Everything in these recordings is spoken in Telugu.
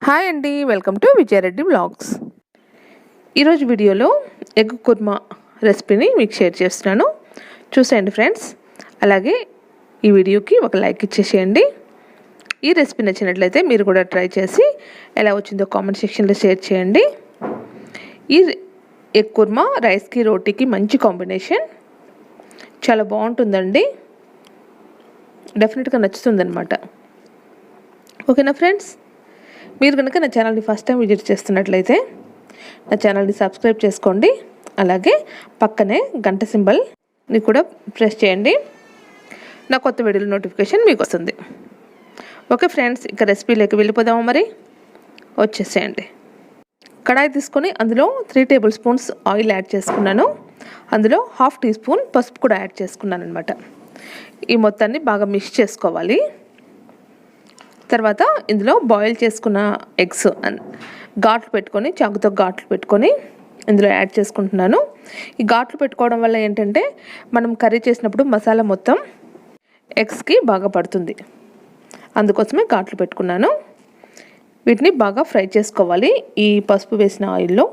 హాయ్ అండి, వెల్కమ్ టు విజయారెడ్డి వ్లాగ్స్. ఈరోజు వీడియోలో ఎగ్ కుర్మా రెసిపీని మీకు షేర్ చేస్తున్నాను. చూసేయండి ఫ్రెండ్స్. అలాగే ఈ వీడియోకి ఒక లైక్ ఇచ్చేసేయండి. ఈ రెసిపీ నచ్చినట్లయితే మీరు కూడా ట్రై చేసి ఎలా వచ్చిందో కామెంట్ సెక్షన్లో షేర్ చేయండి. ఈ ఎగ్ కుర్మా రైస్కి రోటీకి మంచి కాంబినేషన్, చాలా బాగుంటుందండి. డెఫినెట్గా నచ్చుతుందన్నమాట. ఓకేనా ఫ్రెండ్స్, మీరు కనుక నా ఛానల్ని ఫస్ట్ టైం విజిట్ చేస్తున్నట్లయితే నా ఛానల్ని సబ్స్క్రైబ్ చేసుకోండి. అలాగే పక్కనే గంట సింబల్ని కూడా ప్రెస్ చేయండి. నా కొత్త వీడియోల నోటిఫికేషన్ మీకు వస్తుంది. ఓకే ఫ్రెండ్స్, ఇక రెసిపీలోకి వెళ్ళిపోదాము. మరి వచ్చేసేయండి. కడాయి తీసుకొని అందులో 3 టేబుల్ స్పూన్స్ ఆయిల్ యాడ్ చేసుకున్నాను. అందులో 1/2 టీ స్పూన్ పసుపు కూడా యాడ్ చేసుకున్నాను అనమాట. ఈ మొత్తాన్ని బాగా మిక్స్ చేసుకోవాలి. తర్వాత ఇందులో బాయిల్ చేసుకున్న ఎగ్స్ ఘాట్లు పెట్టుకొని, చాకుతో ఘాట్లు పెట్టుకొని ఇందులో యాడ్ చేసుకుంటున్నాను. ఈ ఘాట్లు పెట్టుకోవడం వల్ల ఏంటంటే మనం కర్రీ చేసినప్పుడు మసాలా మొత్తం ఎగ్స్కి బాగా పడుతుంది. అందుకోసమే ఘాట్లు పెట్టుకున్నాను. వీటిని బాగా ఫ్రై చేసుకోవాలి ఈ పసుపు వేసిన ఆయిల్లో.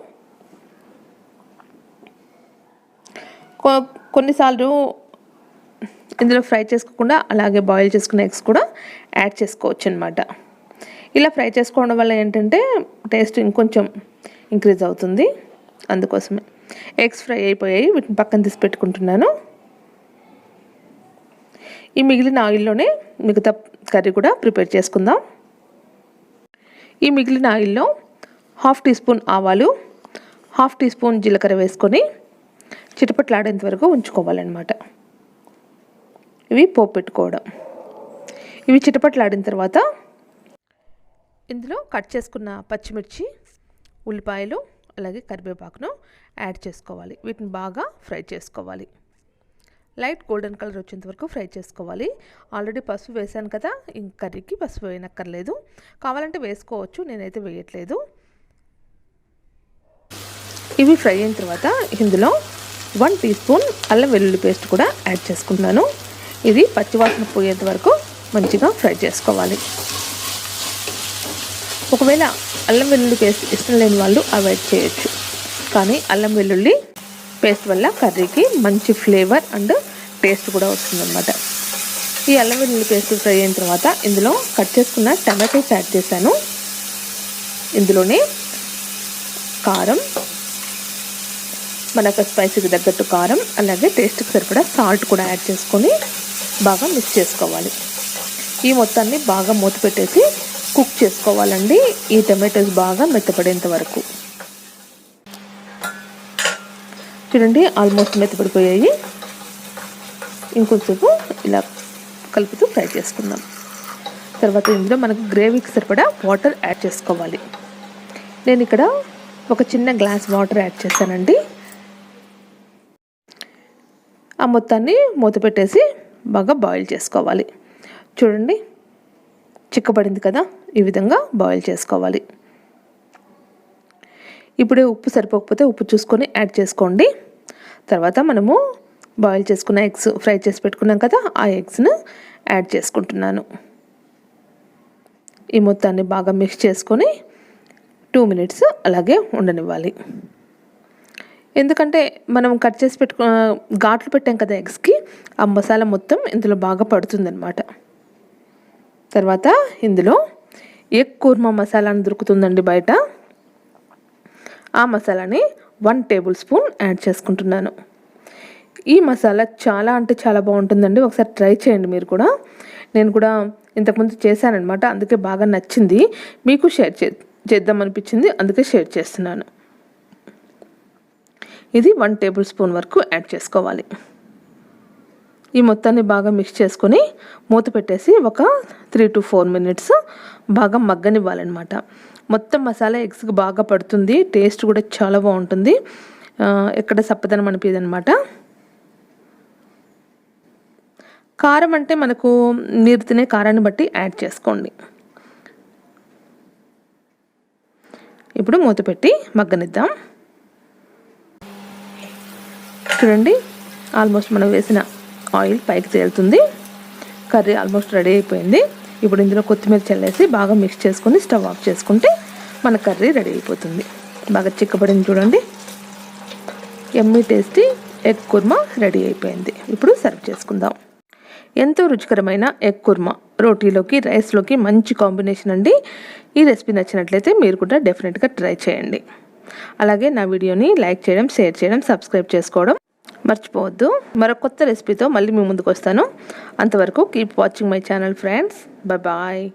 కొన్నిసార్లు ఇందులో ఫ్రై చేసుకోకుండా అలాగే బాయిల్ చేసుకున్న ఎగ్స్ కూడా యాడ్ చేసుకోవచ్చు అనమాట. ఇలా ఫ్రై చేసుకోవడం వల్ల ఏంటంటే టేస్ట్ ఇంకొంచెం ఇంక్రీజ్ అవుతుంది. అందుకోసమే ఎగ్స్ ఫ్రై అయిపోయాయి, వీటిని పక్కన తీసి పెట్టుకుంటున్నాను. ఈ మిగిలిన ఆయిల్లోనే మిగతా కర్రీ కూడా ప్రిపేర్ చేసుకుందాం. ఈ మిగిలిన ఆయిల్లో 1/2 టీ స్పూన్ ఆవాలు, 1/2 టీ స్పూన్ జీలకర్ర వేసుకొని చిటపట్లాడేంత వరకు ఉంచుకోవాలన్నమాట. ఇవి పోపు పెట్టుకోవడం. ఇవి చిటపట్లాడిన తర్వాత ఇందులో కట్ చేసుకున్న పచ్చిమిర్చి, ఉల్లిపాయలు అలాగే కరివేపాకును యాడ్ చేసుకోవాలి. వీటిని బాగా ఫ్రై చేసుకోవాలి. లైట్ గోల్డెన్ కలర్ వచ్చేంత వరకు ఫ్రై చేసుకోవాలి. ఆల్రెడీ పసుపు వేసాను కదా, ఇంక కర్రీకి పసుపు వేయనక్కర్లేదు. కావాలంటే వేసుకోవచ్చు, నేనైతే వేయట్లేదు. ఇవి ఫ్రై అయిన తర్వాత ఇందులో 1 టీ స్పూన్ అల్లం వెల్లుల్లి పేస్ట్ కూడా యాడ్ చేసుకుంటున్నాను. ఇది పచ్చివాసన పోయేంత వరకు మంచిగా ఫ్రై చేసుకోవాలి. ఒకవేళ అల్లం వెల్లుల్లి పేస్ట్ ఇష్టం లేని వాళ్ళు అవాయిడ్ చేయొచ్చు. కానీ అల్లం వెల్లుల్లి పేస్ట్ వల్ల కర్రీకి మంచి ఫ్లేవర్ అండ్ టేస్ట్ కూడా వస్తుందన్నమాట. ఈ అల్లం వెల్లుల్లి పేస్ట్ ఫ్రై అయిన తర్వాత ఇందులో కట్ చేసుకున్న టమాటోస్ యాడ్ చేశాను. ఇందులోనే కారం, మనకు స్పైసీకి తగ్గట్టు కారం అలాగే టేస్ట్కి సరిపడా సాల్ట్ కూడా యాడ్ చేసుకొని బాగా మిక్స్ చేసుకోవాలి. ఈ మొత్తాన్ని బాగా మూత పెట్టేసి కుక్ చేసుకోవాలండి, ఈ టమాటోస్ బాగా మెత్తపడేంత వరకు. చూడండి, ఆల్మోస్ట్ మెత్తపడిపోయాయి. ఇంకొంచెంసేపు ఇలా కలుపుతూ ఫ్రై చేసుకుందాం. తర్వాత ఇందులో మనకు గ్రేవీకి సరిపడా వాటర్ యాడ్ చేసుకోవాలి. నేను ఇక్కడ ఒక చిన్న గ్లాస్ వాటర్ యాడ్ చేశానండి. ఆ మొత్తాన్ని మూత పెట్టేసి బాగా బాయిల్ చేసుకోవాలి. చూడండి, చిక్కబడింది కదా, ఈ విధంగా బాయిల్ చేసుకోవాలి. ఇప్పుడే ఉప్పు సరిపోకపోతే ఉప్పు చూసుకొని యాడ్ చేసుకోండి. తర్వాత మనము బాయిల్ చేసుకున్న ఎగ్స్ ఫ్రై చేసి పెట్టుకున్నాం కదా, ఆ ఎగ్స్ను యాడ్ చేసుకుంటున్నాను. ఈ మొత్తాన్ని బాగా మిక్స్ చేసుకొని 2 మినిట్స్ అలాగే ఉండనివ్వాలి. ఎందుకంటే మనం కట్ చేసి ఘాట్లు పెట్టాం కదా ఎగ్స్కి, ఆ మసాలా మొత్తం ఇందులో బాగా పడుతుందన్నమాట. తర్వాత ఇందులో ఎగ్ కుర్మా మసాలా అని దొరుకుతుందండి బయట. ఆ మసాలాని 1 టేబుల్ స్పూన్ యాడ్ చేసుకుంటున్నాను. ఈ మసాలా చాలా అంటే చాలా బాగుంటుందండి. ఒకసారి ట్రై చేయండి మీరు కూడా. నేను కూడా ఇంతకుముందు చేశానన్నమాట, అందుకే బాగా నచ్చింది. మీకు షేర్ చేద్దామనిపించింది, అందుకే షేర్ చేస్తున్నాను. ఇది 1 టేబుల్ స్పూన్ వరకు యాడ్ చేసుకోవాలి. ఈ మొత్తాన్ని బాగా మిక్స్ చేసుకొని మూత పెట్టేసి ఒక 3 to 4 మినిట్స్ బాగా మగ్గనివ్వాలన్నమాట. మొత్తం మసాలా ఎగ్స్కి బాగా పడుతుంది, టేస్ట్ కూడా చాలా బాగుంటుంది, ఎక్కడ సప్పదనం అనిపించదు అనమాట. కారం అంటే మనకు మీరు తినే కారాన్ని బట్టి యాడ్ చేసుకోండి. ఇప్పుడు మూత పెట్టి మగ్గనిద్దాం. చూడండి, ఆల్మోస్ట్ మనం వేసిన ఆయిల్ పైకి తేలుతుంది. కర్రీ ఆల్మోస్ట్ రెడీ అయిపోయింది. ఇప్పుడు ఇందులో కొత్తిమీర చల్లేసి బాగా మిక్స్ చేసుకొని స్టవ్ ఆఫ్ చేసుకుంటే మన కర్రీ రెడీ అయిపోతుంది. బాగా చిక్కబడింది చూడండి. Yummy tasty egg kurma ready అయిపోయింది. ఇప్పుడు సర్వ్ చేసుకుందాం. ఎంతో రుచికరమైన ఎగ్ కుర్మా రోటీలోకి, రైస్లోకి మంచి కాంబినేషన్ అండి. ఈ రెసిపీ నచ్చినట్లయితే మీరు కూడా డెఫినెట్గా ట్రై చేయండి. అలాగే నా వీడియోని లైక్ చేయడం, షేర్ చేయడం, సబ్స్క్రైబ్ చేసుకోవడం మర్చిపోవద్దు. మరో కొత్త రెసిపీతో మళ్ళీ మీ ముందుకు వస్తాను. అంతవరకు keep watching my channel friends. Bye.